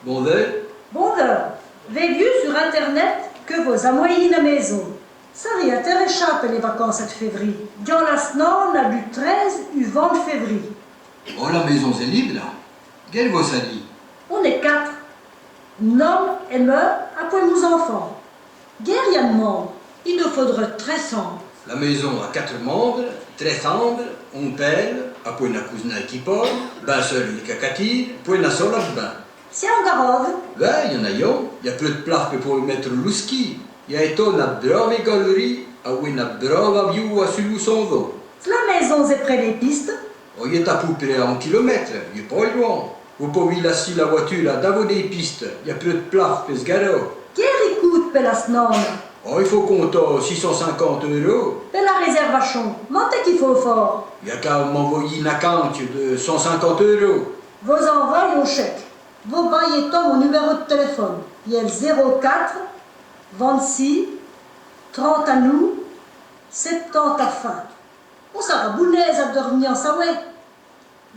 Bonjour. Bonjour. J'ai vu sur Internet que vous avez une maison. Ça rien t'échappe les vacances de février. Dans la semaine du 13 au 20 février. Oh, la maison est libre, là. Quel vous ça dit? On est 4. Un homme et moi, après nos enfants. Guerre y a de monde. Il nous faudrait 13 ans. La maison a 4 membres, 13 membres, on pèle, après une cousine qui parle, ben seul les cacatines, puis une seule bain. Si on garde. Ben, il y en a yon, il y a plus de place pour mettre le ski. Il y a une brave galerie, une brave vue à celui son dos. La maison est près des pistes. Oh, il est à peu près à 1 kilomètre, il n'est pas loin. Vous pouvez laisser la voiture là, dans des pistes, il y a plus de place pour se garer. Qu'est-ce coûte pour la semaine? Oh, il faut compter 650 €. Pour la réservation, montez qu'il faut fort. Il y a qu'à m'envoyer une account de 150 €. Vous envoyez au chèque. Vous payez ton mon numéro de téléphone. Il y a le 04 26 30 à nous 70 à fin. On sera bounaise à dormir en Savoie.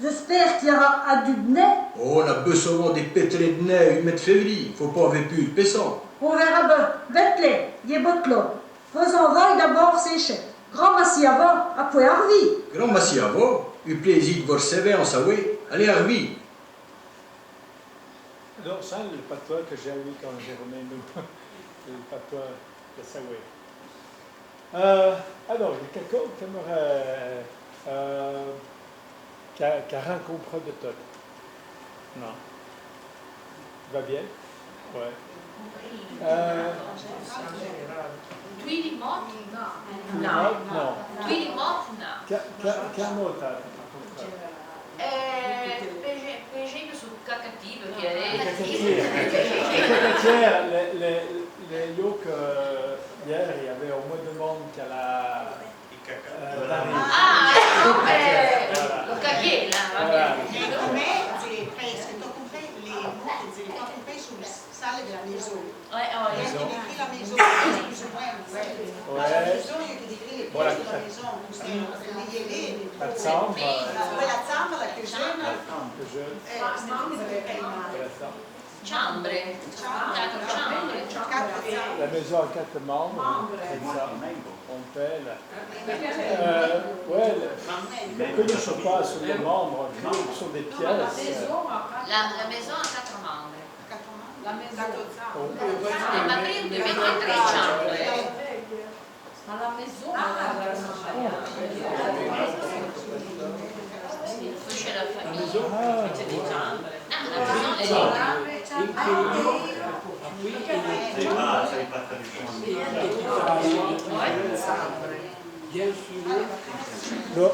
J'espère qu'il y aura à du nez. Oh, on a besoin des pétrés de nez, 1 mètre février. Faut pas avoir plus de péssant. On verra bien. Bête-les, il y a votre club. Vous envoyez d'abord ces chèques. Grand merci avant, après Harvey. Grand merci à vous. Eu plaisir de vous recevoir en Savoie. Allez, Harvey. Alors, ça, le patois que j'ai eu quand j'ai remis nous, le patois de Savoie. Alors, il y a quelqu'un qui aimerait qui a rencontré de toi. Non. Va bien? Ouais. Dwi di mot? No. No. Dwi di mot? No. Che nota? Per esempio sul cacativo che è... Io che ieri avevo un po' di monde che la... Lo cacchiella, va bene. Pour moi, j'ai presque tout compris les mots, j'ai pas compris sur la salle de la maison. Ouais, Il y a qui décrit la maison, plus ou moins. La maison, il y a qui décrit les pièces de la maison. La chambre. La chambre, la cuisine. Ciambre. La maison a 4 membres. On pèle. Ouais, que ne sont pas sur les membres, sur des pièces. La maison a 4 membres. La maison. Ma prima deve mettere 3 ciambre. Ma la maison Poi c'è la famiglia. Ah, C'è la maison è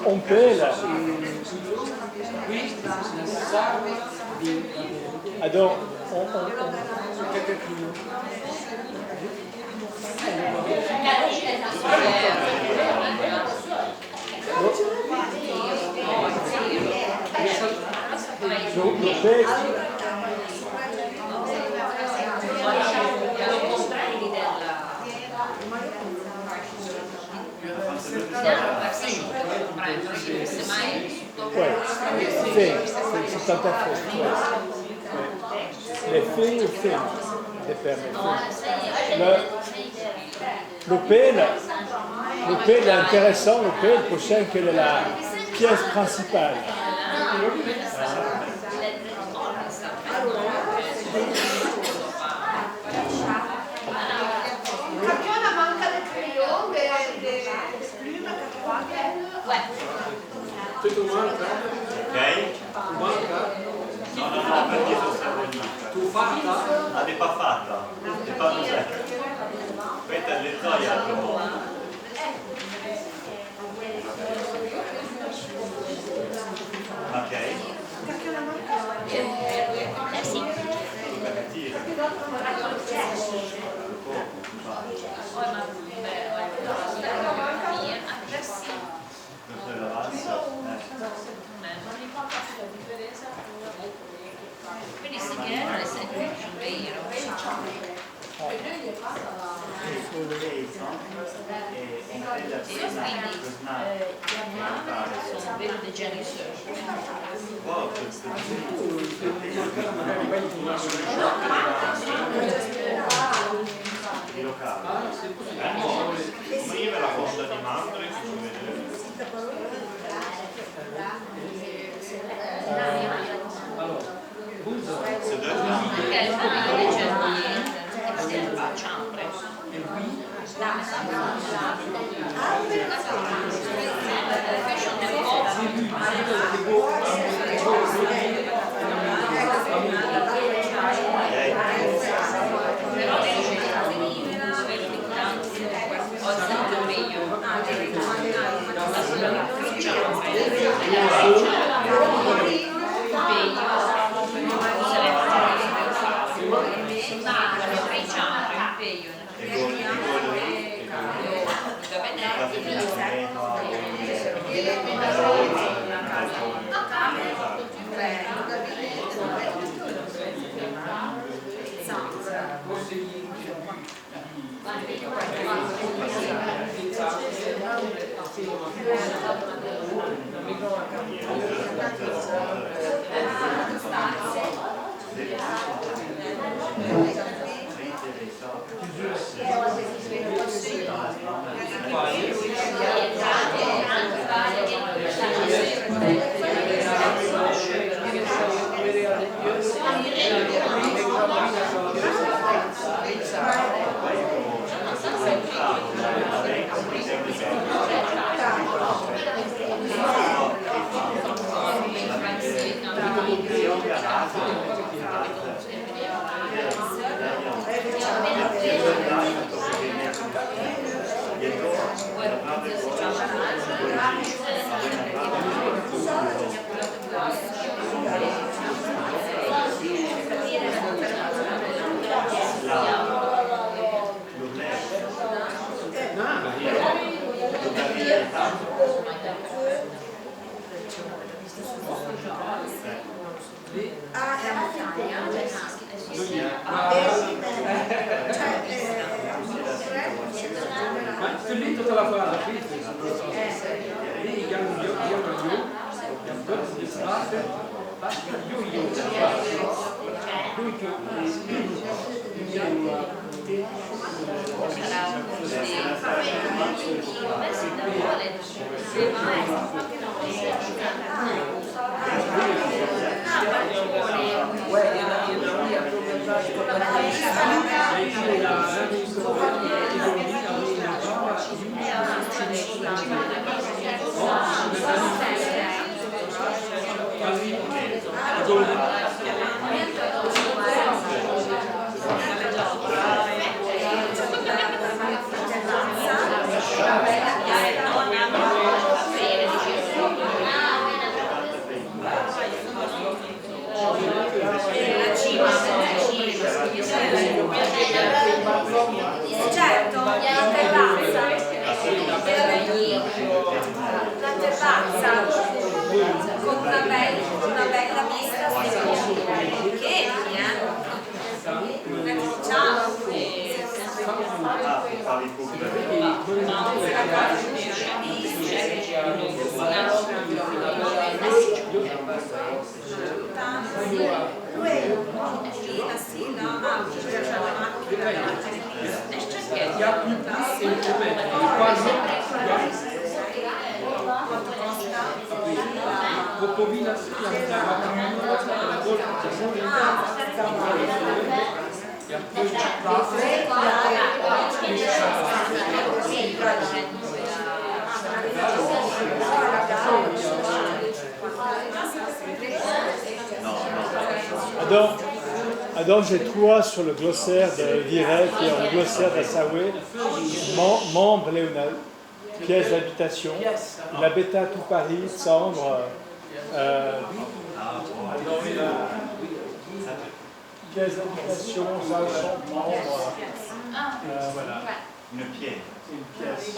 on pèle. Alors, c'est tout à fait. Les filles ou filles l'opé est intéressant, l'opé est prochain que la pièce principale. Tutto manca? Ok? Manca? No, perché sono stato lì. Tu fatta? Ah, l'hai pas fatta? L'hai pas cos'è? Aspetta, le troie altro. Ok. Merci. Merci. sono veri dei genisseurs. Di locale. Come io ve la posta di Mantre che ci vedete. C'est deux temps. Perché il famiglia dei giardini è la chambre. Certo, la terrazza, con una bella vista che Alors j'ai trois sur le glossaire de Viret, qui est le glossaire d'Assaoué, membre Léonel, pièce d'habitation, la bêta tout Paris, Sambre, pièce d'habitation, membre, voilà. Une pièce. Une pièce.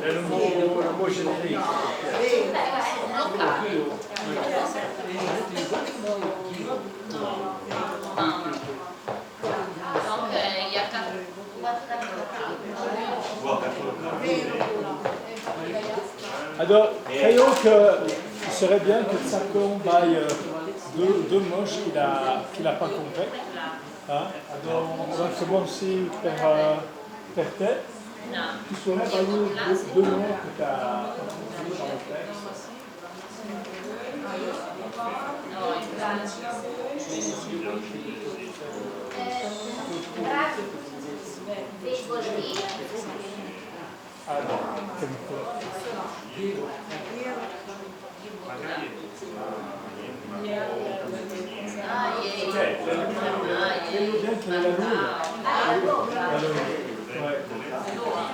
Le mot générique. Donc, il y a 4 Alors, croyons qu'il serait bien que chacun baille deux mots qu'il n'a pas compris. Hein? Alors, on va commencer par tête. Tu saurais bailler deux mots que tu as compris dans le texte. Ah non, comme quoi.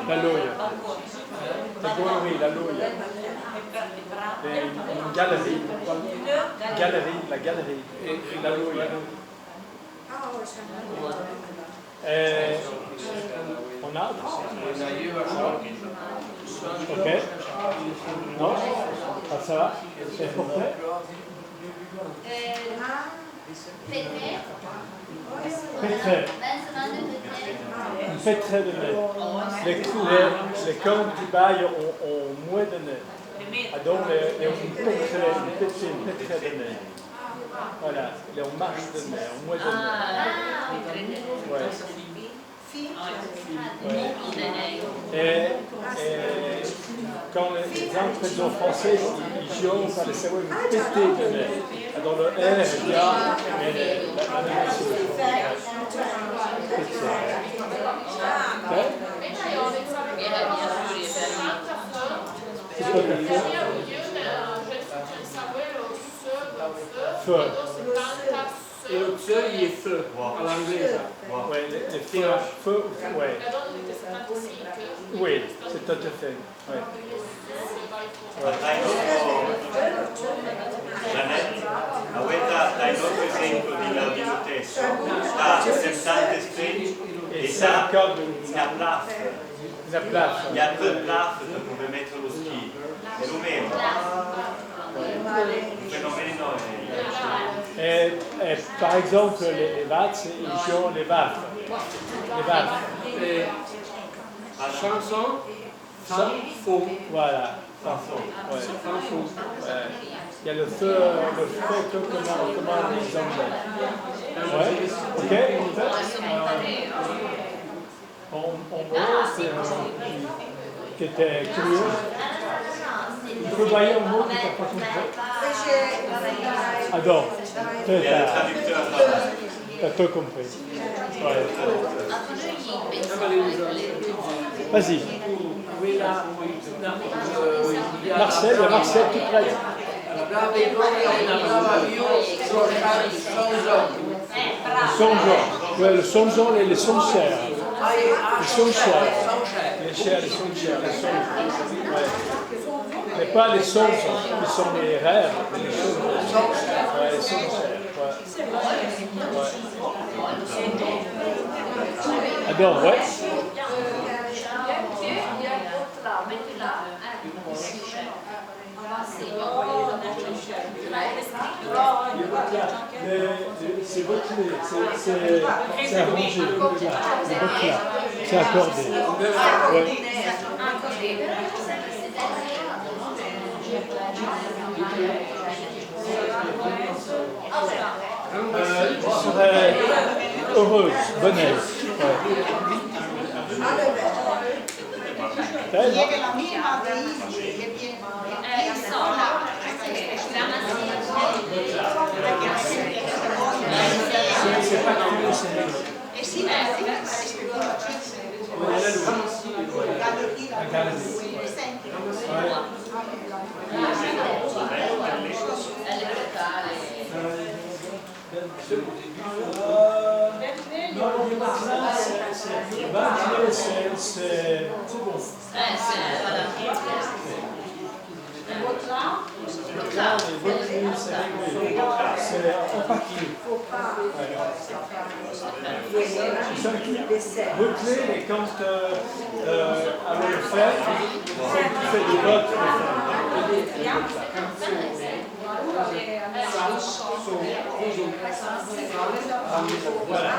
La loge. Oui, la loge. Une galerie. La galerie. Et la loge. On a? Ok. Non? Ah, ça va? C'est complet? Pétré. Une pétré de nez. Les cornes du bail ont moins de nez. Donc, une pétré de nez. Voilà, on marche de nez, on moins de nez. Ouais. Et quand les impressions françaises, ils jouent, ça les savoir une pété de nez. Dans le R, il y a la feu. Et le feu, il est feu, à l'anglais. Oui, les feux, ouais. Oui, c'est tout à fait. Ouais. Jeannette, dai nostro esempio di testo, sta 70 specie e ça, una plaf. Il y a peu de plaf que vous pouvez mettre au ski. C'est nous-mêmes. Et par exemple, les vaches, ils jouent les vaches. La chanson, sans faux. Voilà, sans faux. Ouais. Il y a le feu que comment les anglais. Ouais, ok. On voit, c'est qui était curieux. Il faut voyer un mot qui n'a pas compris. Alors, tu as tout compris. Ouais. Vas-y. Marcel, tout près. Le songeon. Ouais, le songeon et les songeurs. Les songeurs. Les chers, les songeurs. Ouais. Mais pas les songes, qui sont les rêves, mais les songes. Ouais, les songeurs. Ouais. Alors, ouais. C'est reculé, c'est arrangé, c'est accordé. Ouais. Je serais heureuse, bonne aise. Ouais. C'est pas que c'est la galerie. Non, c'est bon. C'est empaqué. Boucler, et quand on va le faire, on fait des votes. Voilà.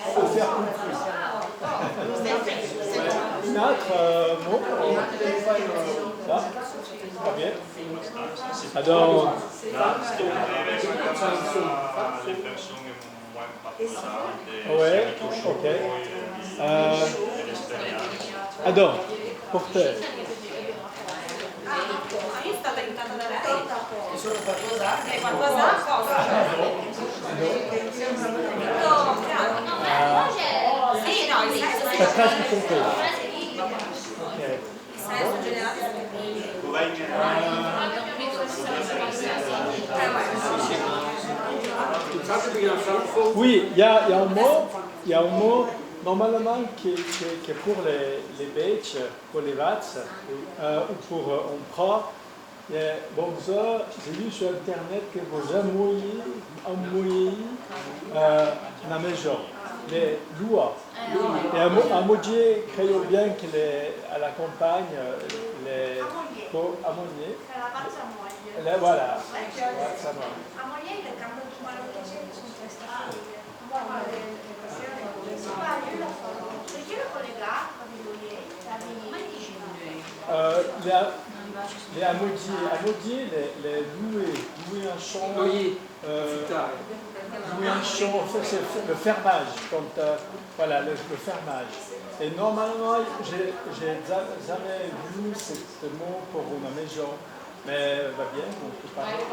Il faut faire compris. un autre mot? Ça? Pas bien. Alors, ouais, ok. Alors, porter. Io stata aiutata da lei. Solo qualcosa? Cosa? Sì, no, il senso T'as presque compris. Ok. il senso generale. Oui, il y a un mot normalement qui est pour les beach, pour les vats, ou pour on prend. Bon, ça, j'ai vu sur internet que vous envoyez la maison, les lois. Et à Modier, créons bien qu'à la campagne, les ammoniers. Voilà, ça va. Les amodiers, les louer un champ, louer un champ, c'est le fermage, voilà, le fermage. Et normalement, j'ai jamais vu ce mot pour une maison, mais va bien, on peut parler.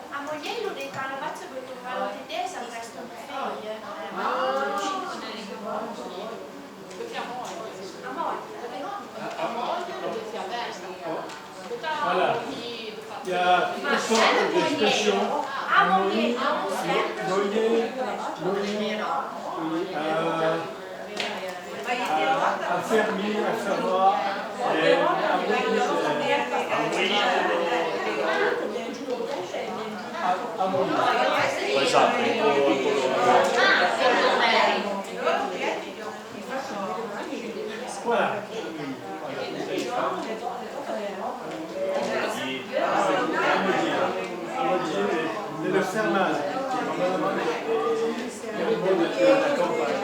A Mogliello dei Calavazzo per trovare la tedesca al resto del figlio. Voilà. Il y a toutes sortes d'expressions. Noyer, affermir, affermoir, Per esempio, voilà. C'est le fermage. Le mot de la campagne.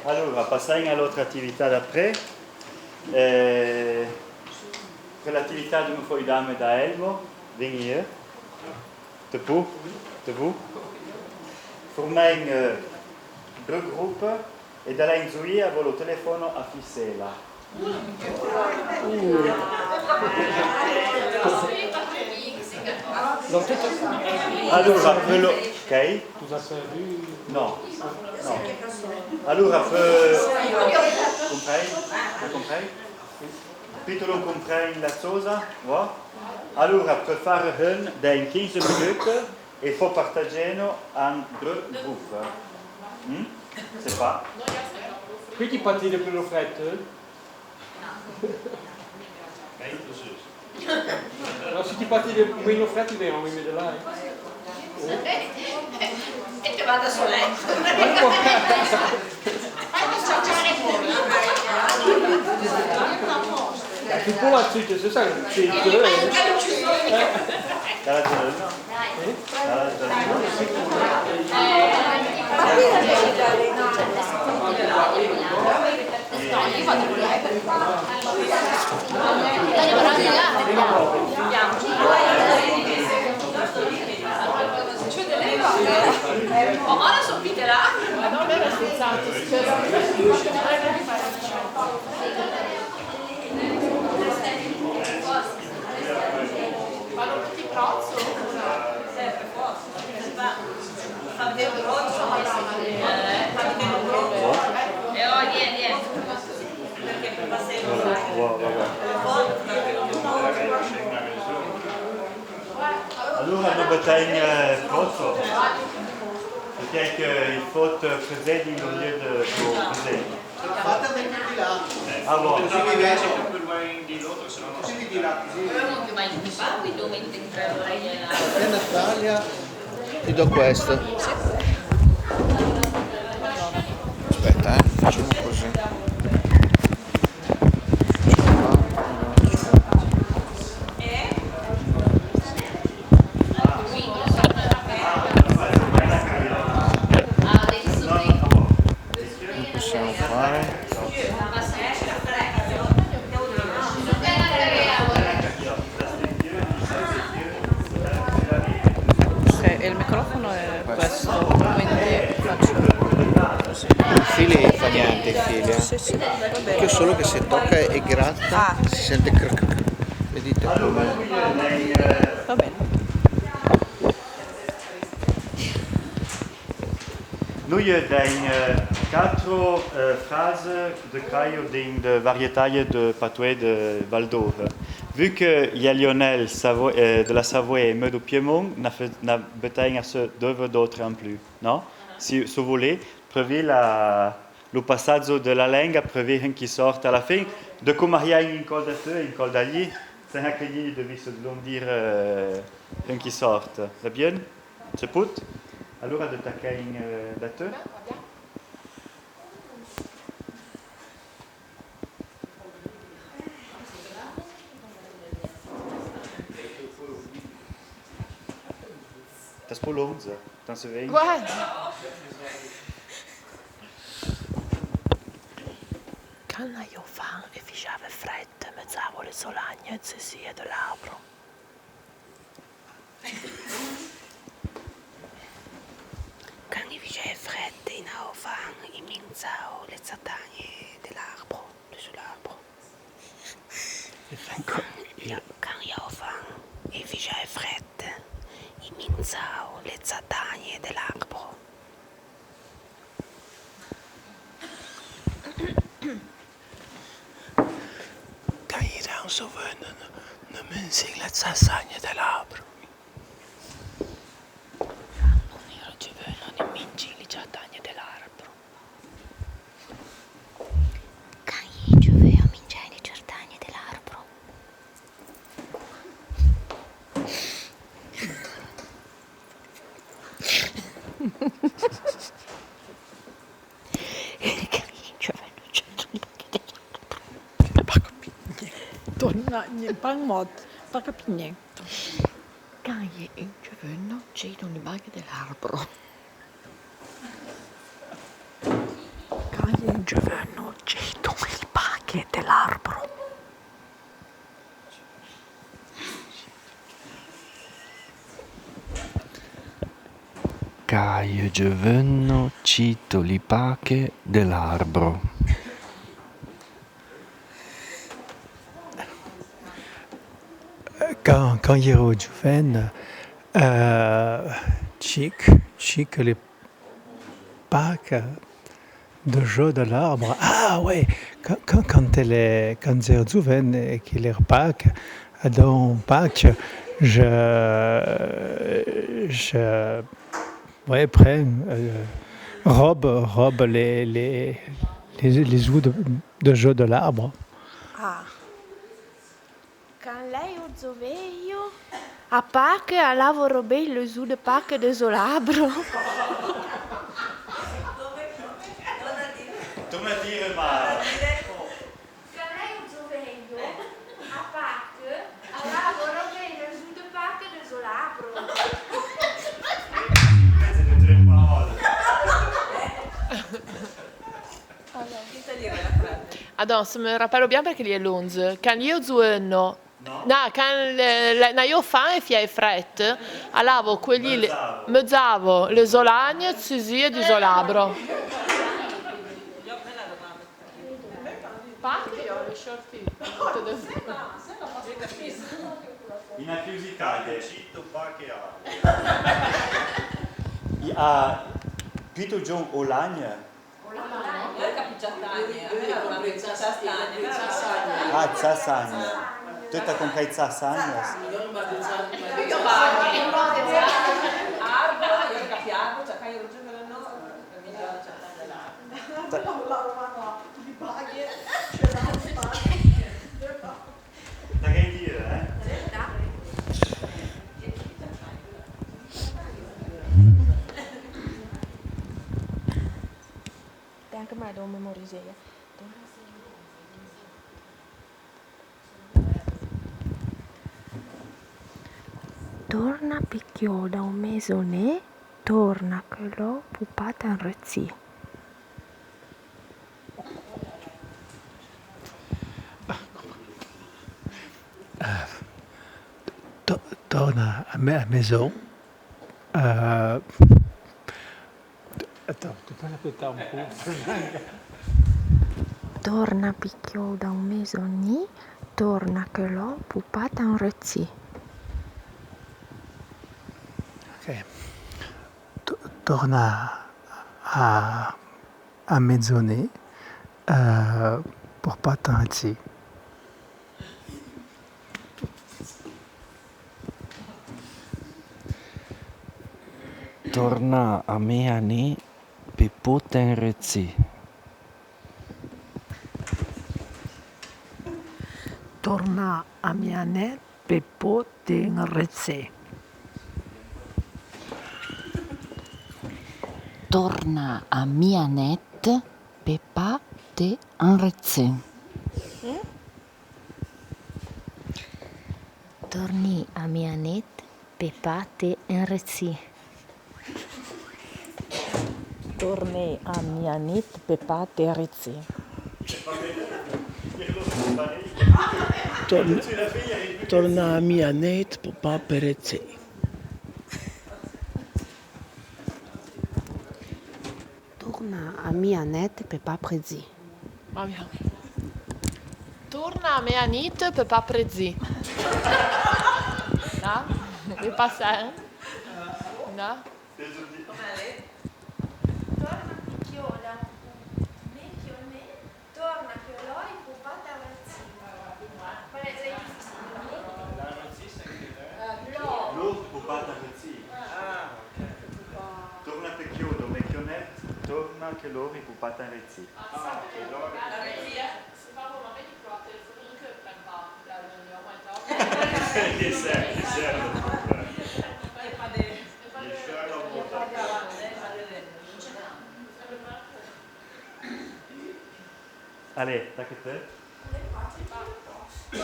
Allora, passiamo all'altra attività d'après. Per l'attività di un foie d'âme da Elmo, venir, te vous. Formijn deux groupes et da lei inzuia con il telefono a fissela. Allora, quello... Ok? Tu as vu? No. Allora, comprei? Peter non comprei la cosa? Ouais. Allora, per fare hun in 15 minuten e poi partagiamo in due gruppi. C'est pas? Qui ti parti de plus frette? Alors si ti parti de meno frette, devi mettere de là. E te vado a letto. Tu peux la suite, c'est ça. C'est deux. Dalla giornata? No, io vado con lei. Oh, ma ora sono Peter. Non era sensato. Allora non betekent foto. Perché il foto presente in un lieu de presente. Fate di là. Ah bon. Così vi vedo quel vai di l'altro, se no non Così di là, così. Comunque vai in paghi dove integrare E Natalia, ti do questo. Aspetta, facciamo così. Possiamo fare. Il microfono è questo, quindi faccio così. Il fili fa niente, il fili. Sì, va bene. Che solo che se tocca e gratta si sente crc. Vedete come? Va bene. Nous avons quatre phrases de caille de variétés de patois de Valdove. Vu qu'il y a Lionel de la Savoie et Meudon Piémont, n'a besoin de deux d'autres en plus, non? Si vous voulez, prenez le passage de la langue, prenez qui sort à la fin. De comme il y a une col de feu et une col d'allier, c'est un que de devez se dire un qui sort. C'est bien? C'est put? Allora de taquin da te? Das Polonze, dan se vei. Guarda! Quando io fa e faceva freddo, mezzavo le solagne e sia dell'albero. Quando faceva freddo in Aufang, in mezzavo le solagne dell'albero, sull'albero. Quando io fa e faceva freddo, in mezzavo le solagne dell'albero. Kan je dan zo een mensing laat zazagne dell'albero? Non ero giù non minci li zazagne dell'albero. Kan je giù minci li zazagne dell'albero? Bang pas capigné. Kan je in giovane c'è un bagno dell'albero? Kan je in giovane c'è un bagno dell'albero? Caio giovano cito li pache dell'arbro. Quand ero giovane, chic les Pâques de jeu de l'arbre. Ah ouais, quand ero giovane et qu'il est Pâques, dans Pâques, ouais, prends robe les ous de jeu de l'arbre. Ah. Quand lei o zoveio, a Pâques, a lavoro bem le ous de Pâques de l'arbre. Tu me dire ma... Quand lei o zoveio, a Pâques, a lavoro bem le ous de Pâques de l'arbre. Attends, ça me rappelle bien perché gli è l'11. Quand io zueno, no, quand io fa e fia fret, alavo quelli mezzavo le solagne, zuzie di solabro. Pacche io le shorty. In accusicale. Cito pacche a... Pito John Olagne. Io ho capito. Ah, Zasagna. Tu hai compreso Zasagna? Io capiamo, cioè io Da che dire, Denk maar door memoriseren. Torna picchio da un maisonnet, torna che l'ho pupata in rezzi. Torna à la maison. Attends, tu peux répéter un peu? Torna picchio da un maisonnet, torna che l'ho pupata in rezzi. Ok. Torna à maisonner pour pas t'arrêter. Torna a me anni per poter rezzi. Torna a mia net per poter rezzi. Torna a mia net per pas te enrezzi. Torni a mia net per pas te enrezzi. Torni a mia net per pas te enrezzi. Torna a mia net per pas perezzi. Torna a mia net per pas prezzi. Va bien. Torna a mia nit per pas prezzi. No? Mi passa? No? Torna picchio da maisonnet, torna che l'ho pupata in rezzi. Qual è il L'ho pupata rezzi. Torna per chiodo, mechionet, torna che l'ho pupata rezzi. Allez, t'as que fait? Allez,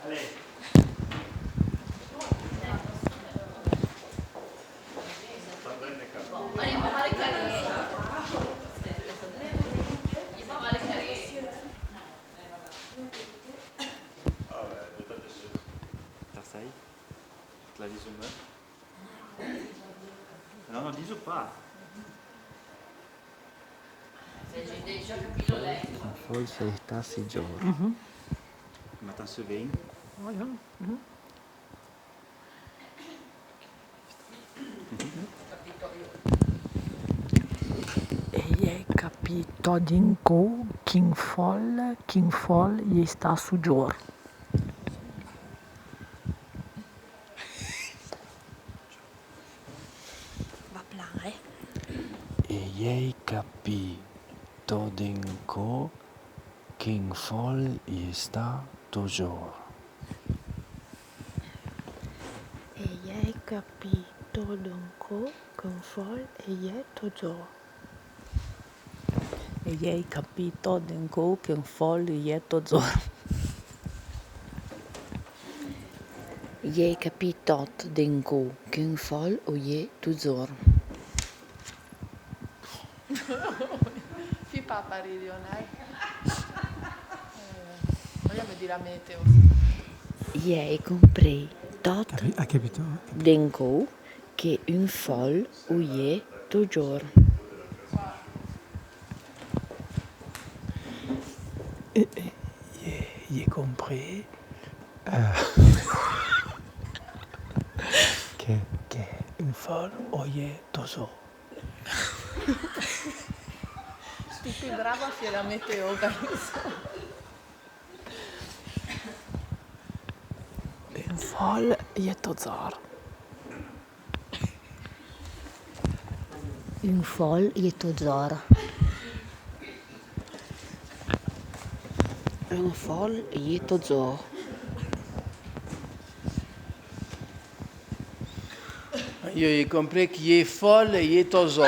allez. Versailles? Tu la dis ou non? Non, dis ou pas. Forse stassi giorno. Matin se vem. E hai capito dinco King Fall gli sta su giorno. Va plare. E hai capito dinco King Fall gli sta toujours. E hai capito dinco King Fall gli è toujours. E hai capito dinco King Fall gli è toujours. E hai capito dinco King Fall gli è toujours. Fii papa ridionai. Vogliamo dire la meteo. E hai compreso tot dinco che un folle gli è toujours. J'ai compris que une folle oye toujours. Sei più brava a fare la meteo, penso. Den fall je to zar. Un fol je to zor. Un fol je to zor. Io ho compreso che è folle e è toso.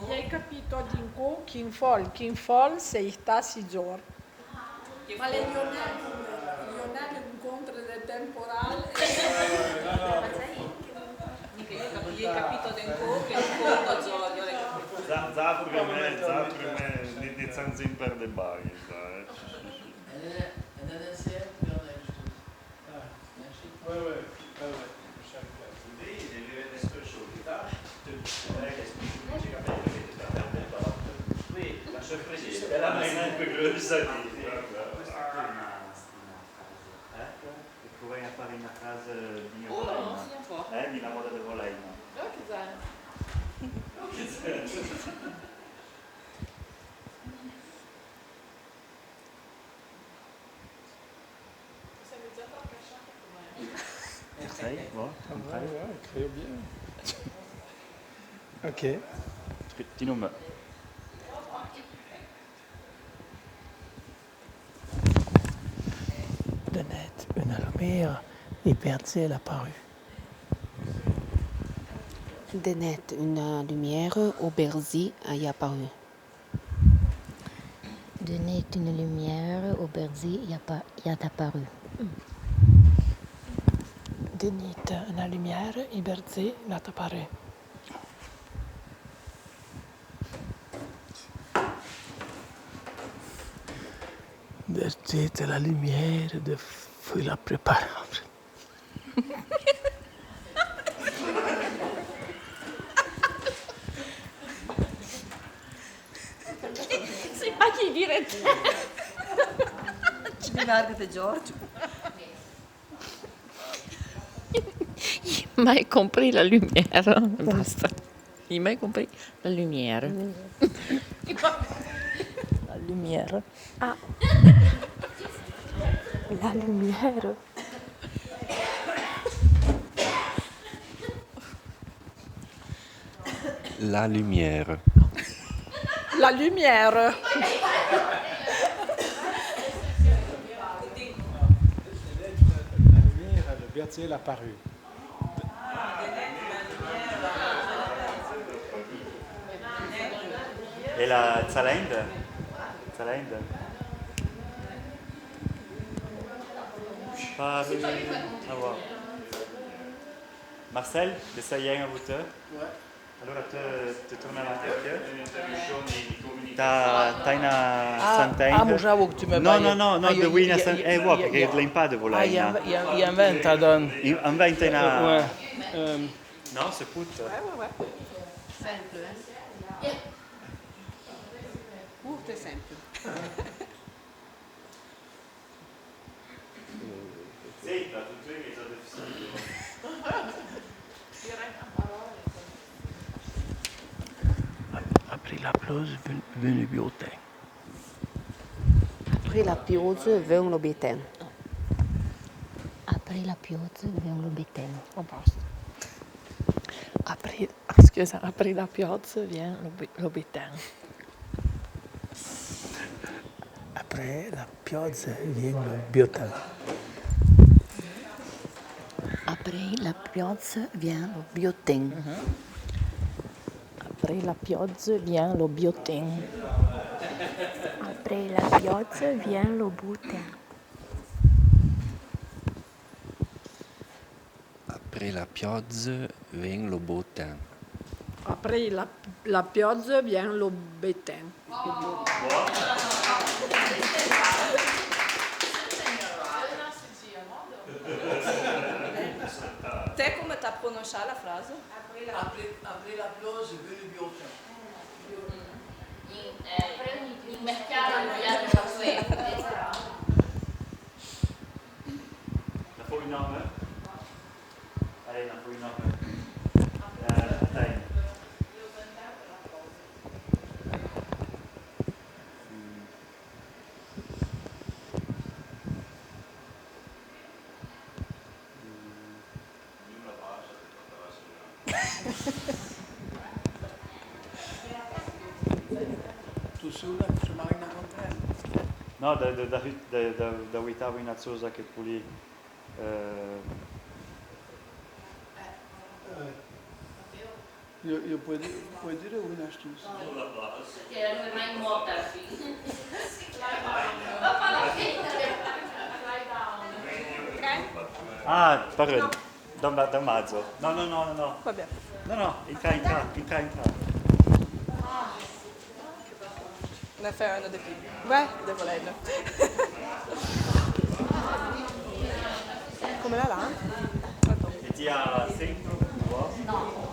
Hai capito dinco, kin fol, sei sta si zor. Ma le Lionel incontro del temporale. Hai capito dinco che un conto zor. Zapre me, nicht sind per de Bagi. È la main begrüßer die. Provai a fare una frase di Volaina. Di la moda di Volaina. Essaye, ouais, crée bien. Ok. Ti non me. De net una lumière et percée l'apparu. De net une lumière au bercy est apparue. De net une lumière au bercy y a apparu. De net una lumière et bercée l'est apparu. Bercée la lumière de feu la préparable. Sei pas chi dire te. Ci rimarca Giorgio. Il m'a compris la lumière. Basta. Il m'a compris la lumière. La lumière. Ah. La lumière. La lumière. La lumière. La lumière, le bertier l'apparu. E la Zalende? Zalende? Pas... Ah, wow. Marcel, de Sayen à Vouteux? Ouais. Allora te torni avanti perché? T'hai una santenga? Ah, možavo que tu me No, de Wina santenga. Vuoi perché l'impade Volaina. Je inventa don. Inventa una... Ouais. No, se put. Ouais. Simple, hein? Courte e semplice. Sì, da tutti i miei sono difficili. Après la plause, venu le biotin. Après la pioggia vient le bétain. Après la pioggia vient le bétain. On passe. Après la pioggia vient le bétain. Après la pioggia vient le biotin. Après la pioggia vient le biotin. Après la pioggia vient le biotin. Après la pioggia vient le boutin. Après la pioggia vient le beau temps. Après la pioggia vient le bétain. Te come t'ha pronunciato la frase? Après la pioggia vient le biotin. In mercato hanno gli altri une norme. Allez, il faut une norme. Taille. Tu sulla, se mai una contraria. No, da uitavo in azzosa che pulì. Io puoi dire una astucia? Che non è mai morta alla fine. Ah, pardon. Da mazzo. No. Vabbè. No, entra. Ne fai uno di più. Vai, devo lei. Come la là? E ti ha sempre? No.